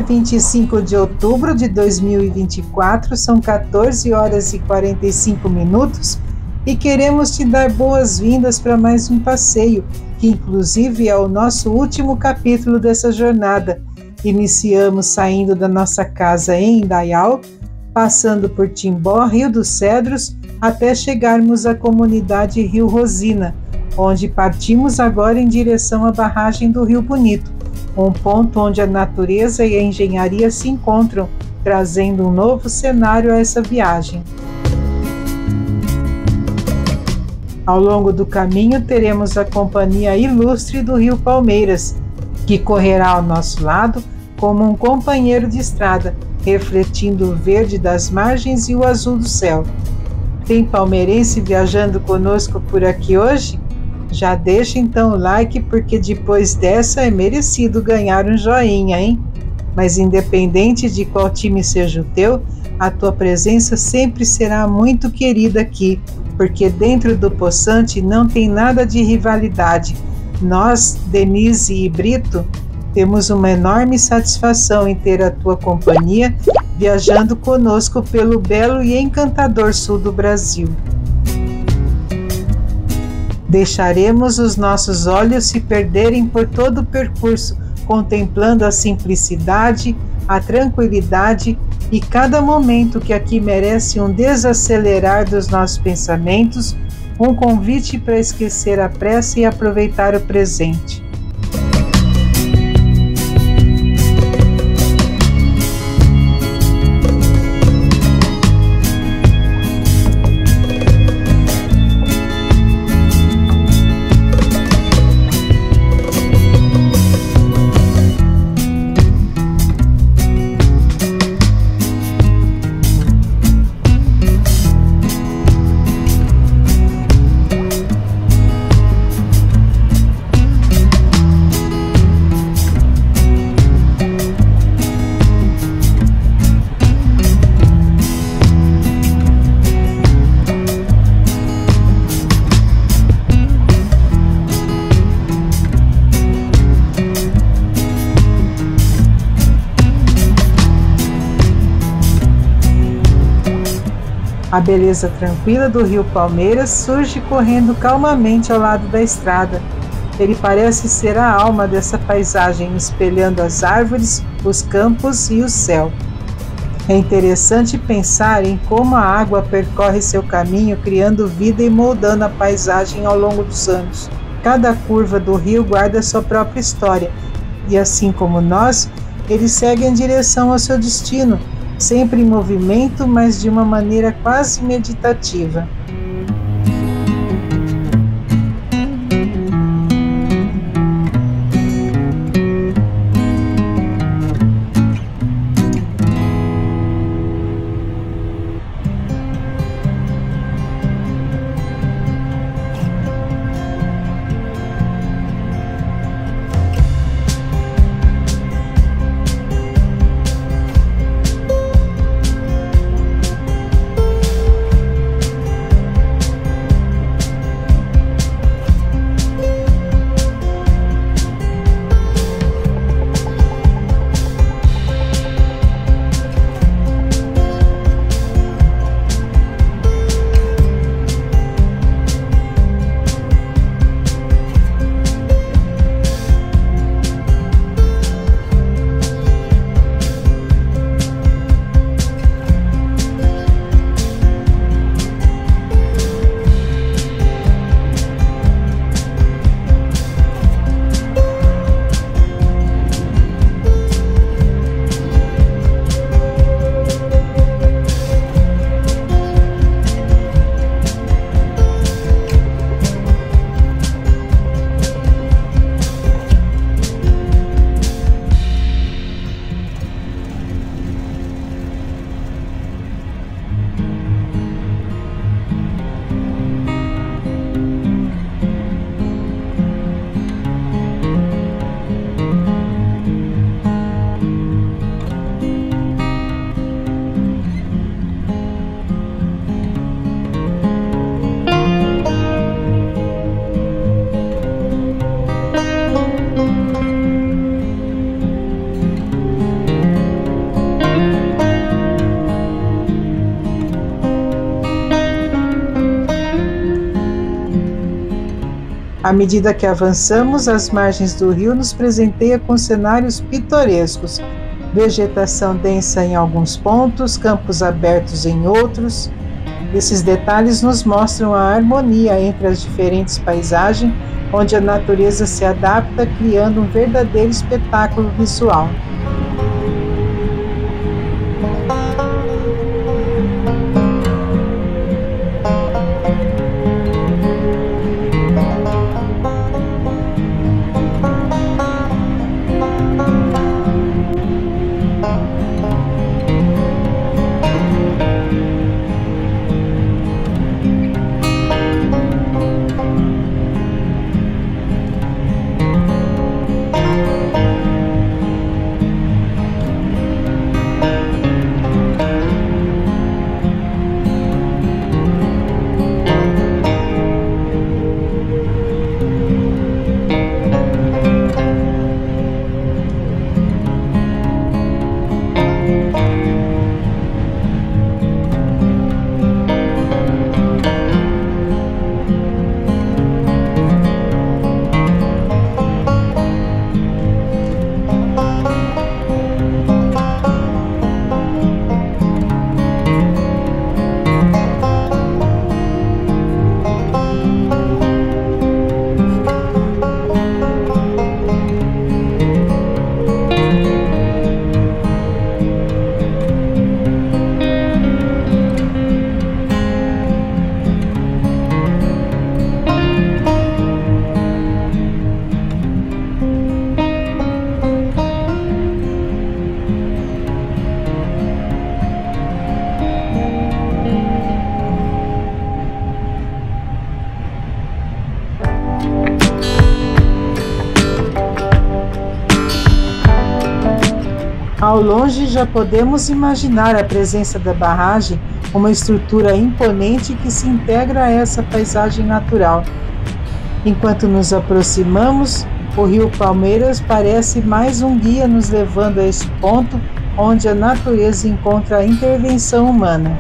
25 de outubro de 2024, são 14 horas e 45 minutos e queremos te dar boas-vindas para mais um passeio, que inclusive é o nosso último capítulo dessa jornada. Iniciamos saindo da nossa casa em Indaial, passando por Timbó, Rio dos Cedros, até chegarmos à comunidade Rio Rosina, onde partimos agora em direção à barragem do Rio Bonito, um ponto onde a natureza e a engenharia se encontram, trazendo um novo cenário a essa viagem. Ao longo do caminho teremos a companhia ilustre do Rio Palmeiras, que correrá ao nosso lado como um companheiro de estrada, refletindo o verde das margens e o azul do céu. Tem palmeirense viajando conosco por aqui hoje? Já deixa então o like, porque depois dessa é merecido ganhar um joinha, hein? Mas independente de qual time seja o teu, a tua presença sempre será muito querida aqui, porque dentro do Poçante não tem nada de rivalidade. Nós, Denise e Brito, temos uma enorme satisfação em ter a tua companhia viajando conosco pelo belo e encantador sul do Brasil. Deixaremos os nossos olhos se perderem por todo o percurso, contemplando a simplicidade, a tranquilidade e cada momento que aqui merece um desacelerar dos nossos pensamentos, um convite para esquecer a pressa e aproveitar o presente. A beleza tranquila do Rio Palmeiras surge correndo calmamente ao lado da estrada. Ele parece ser a alma dessa paisagem, espelhando as árvores, os campos e o céu. É interessante pensar em como a água percorre seu caminho, criando vida e moldando a paisagem ao longo dos anos. Cada curva do rio guarda sua própria história, e assim como nós, ele segue em direção ao seu destino, sempre em movimento, mas de uma maneira quase meditativa. À medida que avançamos, as margens do rio nos presenteia com cenários pitorescos, vegetação densa em alguns pontos, campos abertos em outros. Esses detalhes nos mostram a harmonia entre as diferentes paisagens, onde a natureza se adapta, criando um verdadeiro espetáculo visual. Ao longe já podemos imaginar a presença da barragem, uma estrutura imponente que se integra a essa paisagem natural. Enquanto nos aproximamos, o Rio Palmeiras parece mais um guia nos levando a esse ponto onde a natureza encontra a intervenção humana.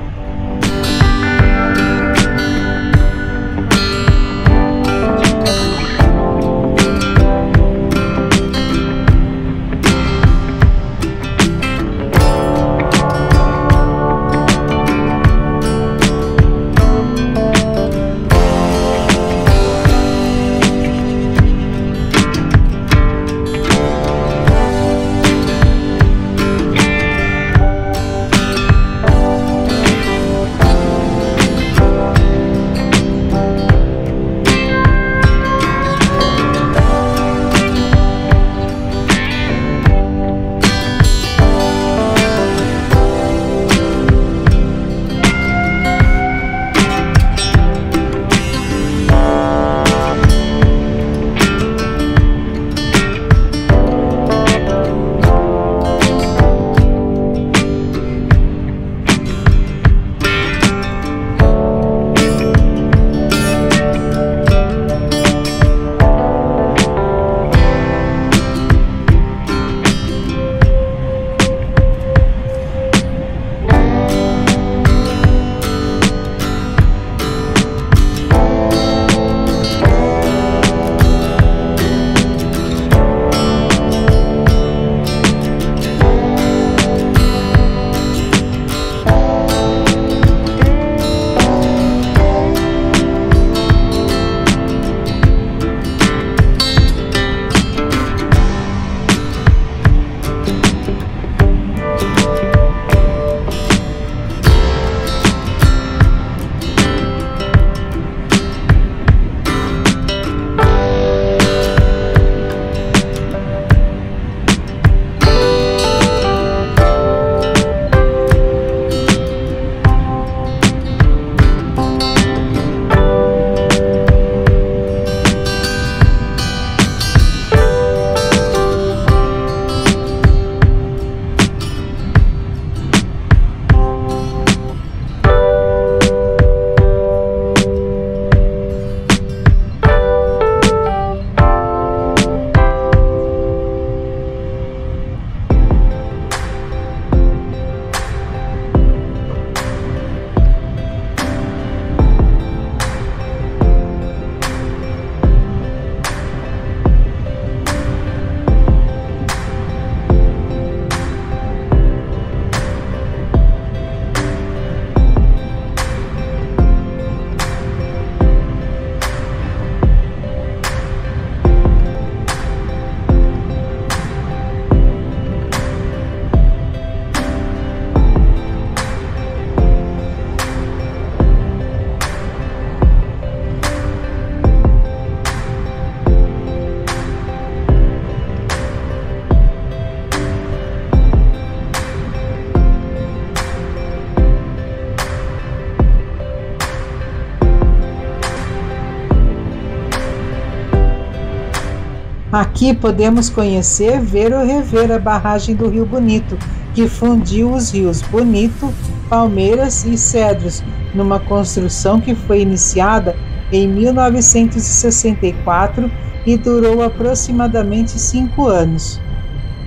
Aqui podemos conhecer, ver ou rever a barragem do Rio Bonito, que fundiu os rios Bonito, Palmeiras e Cedros, numa construção que foi iniciada em 1964 e durou aproximadamente 5 anos.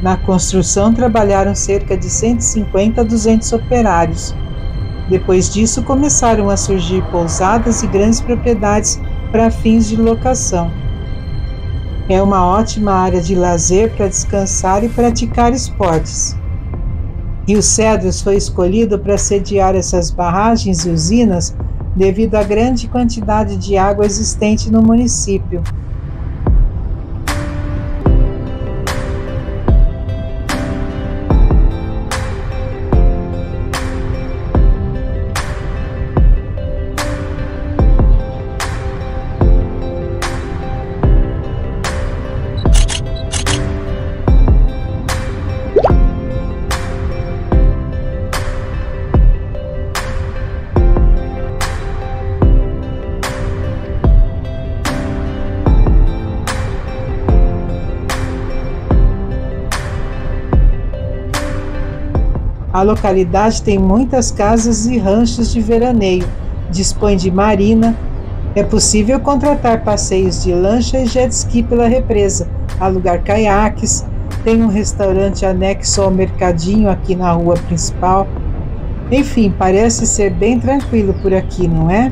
Na construção trabalharam cerca de 150 a 200 operários. Depois disso começaram a surgir pousadas e grandes propriedades para fins de locação. É uma ótima área de lazer para descansar e praticar esportes. Rio Cedros foi escolhido para sediar essas barragens e usinas devido à grande quantidade de água existente no município. A localidade tem muitas casas e ranchos de veraneio, dispõe de marina, é possível contratar passeios de lancha e jet ski pela represa, alugar caiaques, tem um restaurante anexo ao mercadinho aqui na rua principal. Enfim, parece ser bem tranquilo por aqui, não é?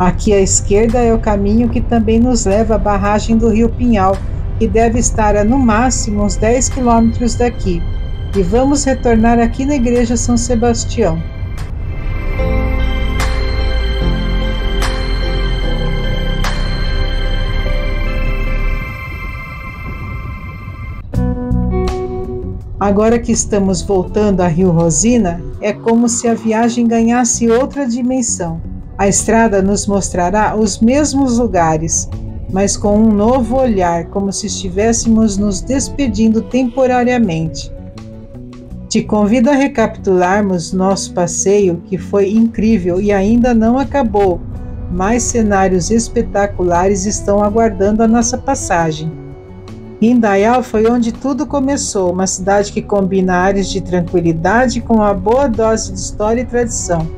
Aqui à esquerda é o caminho que também nos leva à barragem do Rio Pinhal, que deve estar a no máximo uns 10 quilômetros daqui. E vamos retornar aqui na Igreja São Sebastião. Agora que estamos voltando a Rio Rosina, é como se a viagem ganhasse outra dimensão. A estrada nos mostrará os mesmos lugares, mas com um novo olhar, como se estivéssemos nos despedindo temporariamente. Te convido a recapitularmos nosso passeio, que foi incrível e ainda não acabou. Mais cenários espetaculares estão aguardando a nossa passagem. Indaial foi onde tudo começou, uma cidade que combina áreas de tranquilidade com uma boa dose de história e tradição.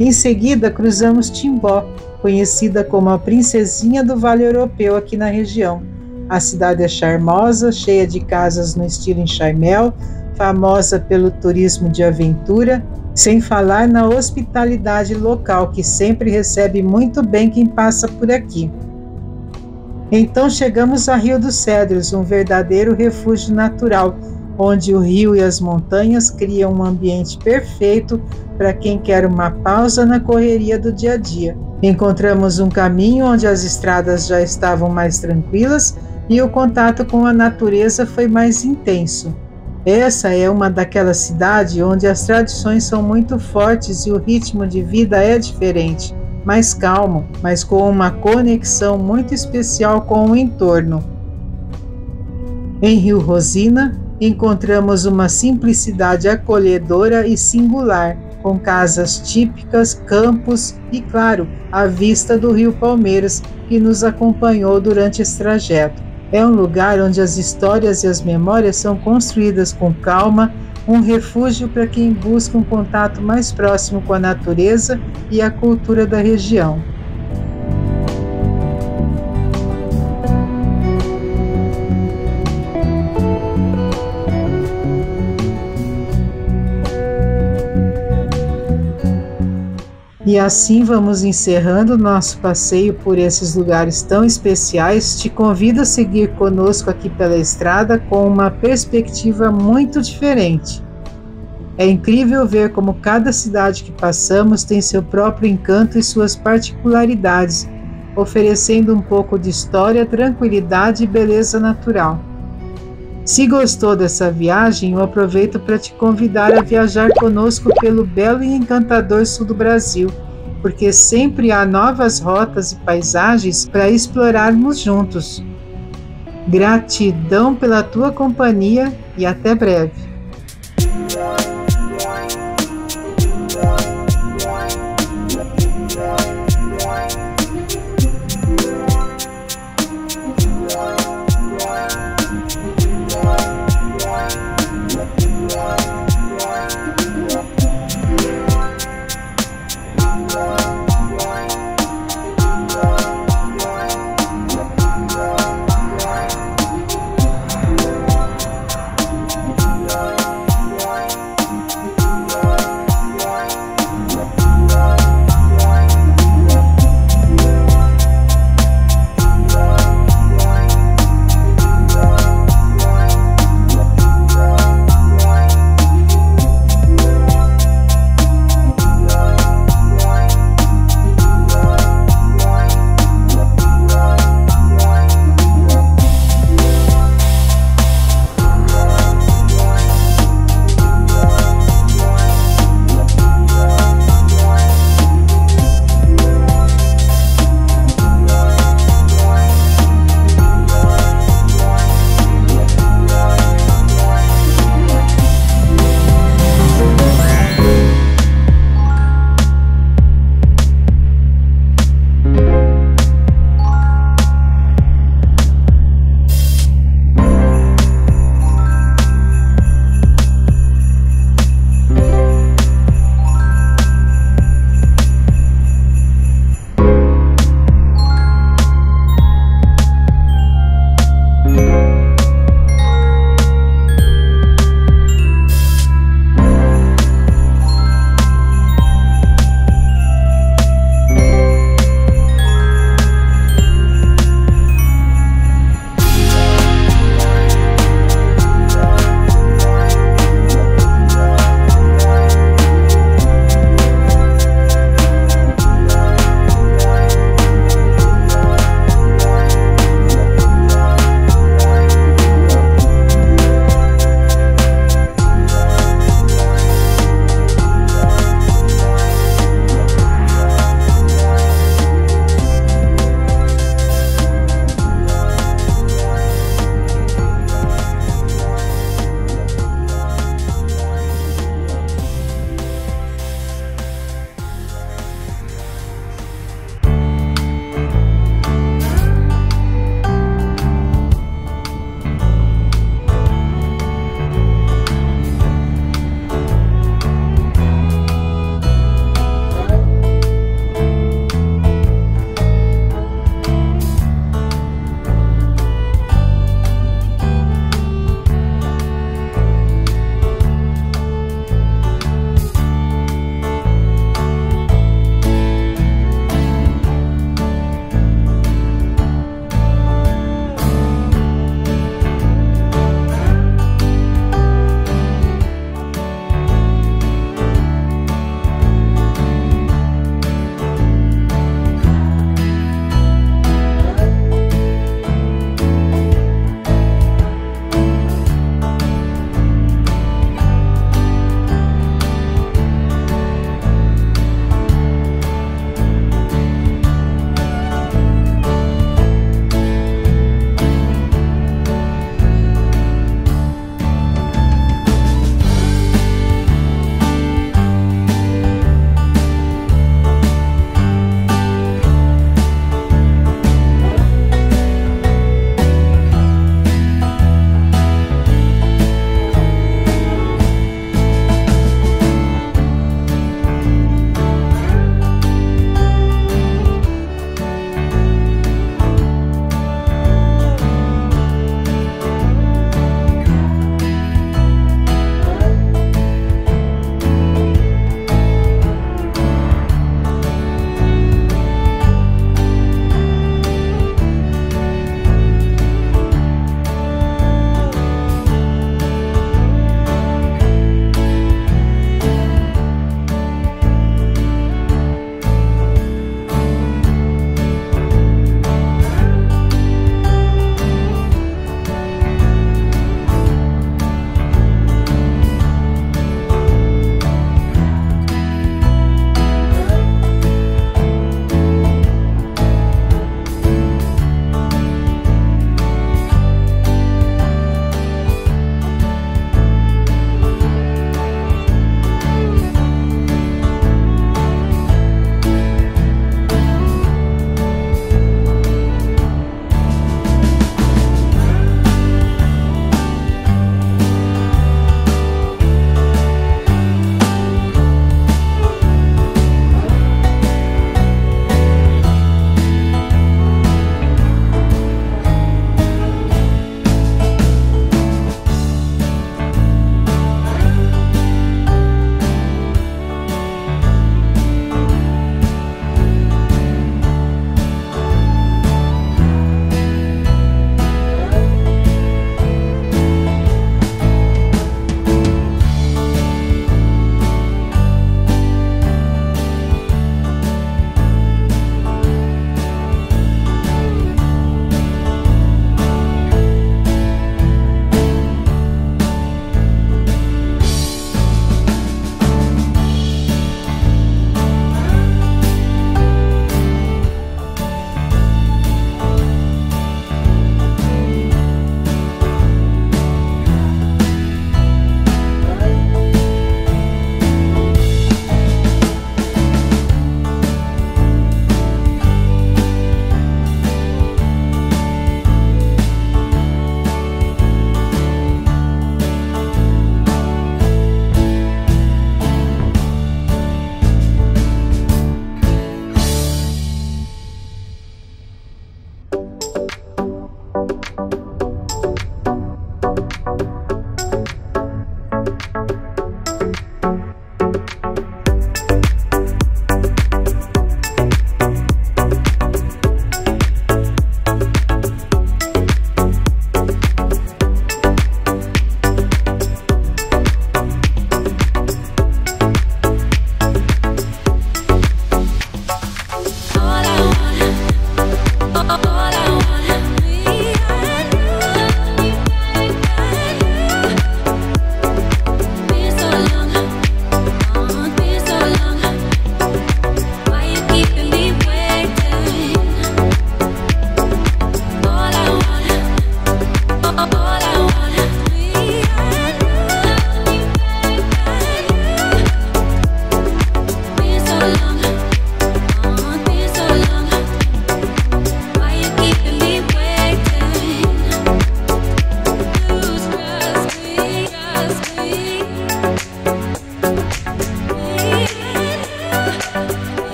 Em seguida, cruzamos Timbó, conhecida como a princesinha do Vale Europeu aqui na região. A cidade é charmosa, cheia de casas no estilo enxaimel, famosa pelo turismo de aventura, sem falar na hospitalidade local, que sempre recebe muito bem quem passa por aqui. Então chegamos a Rio dos Cedros, um verdadeiro refúgio natural, onde o rio e as montanhas criam um ambiente perfeito para quem quer uma pausa na correria do dia a dia. Encontramos um caminho onde as estradas já estavam mais tranquilas e o contato com a natureza foi mais intenso. Essa é uma daquelas cidades onde as tradições são muito fortes e o ritmo de vida é diferente, mais calmo, mas com uma conexão muito especial com o entorno. Em Rio Rosina, encontramos uma simplicidade acolhedora e singular, com casas típicas, campos e, claro, a vista do Rio Palmeiras, que nos acompanhou durante esse trajeto. É um lugar onde as histórias e as memórias são construídas com calma, um refúgio para quem busca um contato mais próximo com a natureza e a cultura da região. E assim vamos encerrando nosso passeio por esses lugares tão especiais. Te convido a seguir conosco aqui pela estrada com uma perspectiva muito diferente. É incrível ver como cada cidade que passamos tem seu próprio encanto e suas particularidades, oferecendo um pouco de história, tranquilidade e beleza natural. Se gostou dessa viagem, eu aproveito para te convidar a viajar conosco pelo belo e encantador sul do Brasil, porque sempre há novas rotas e paisagens para explorarmos juntos. Gratidão pela tua companhia e até breve.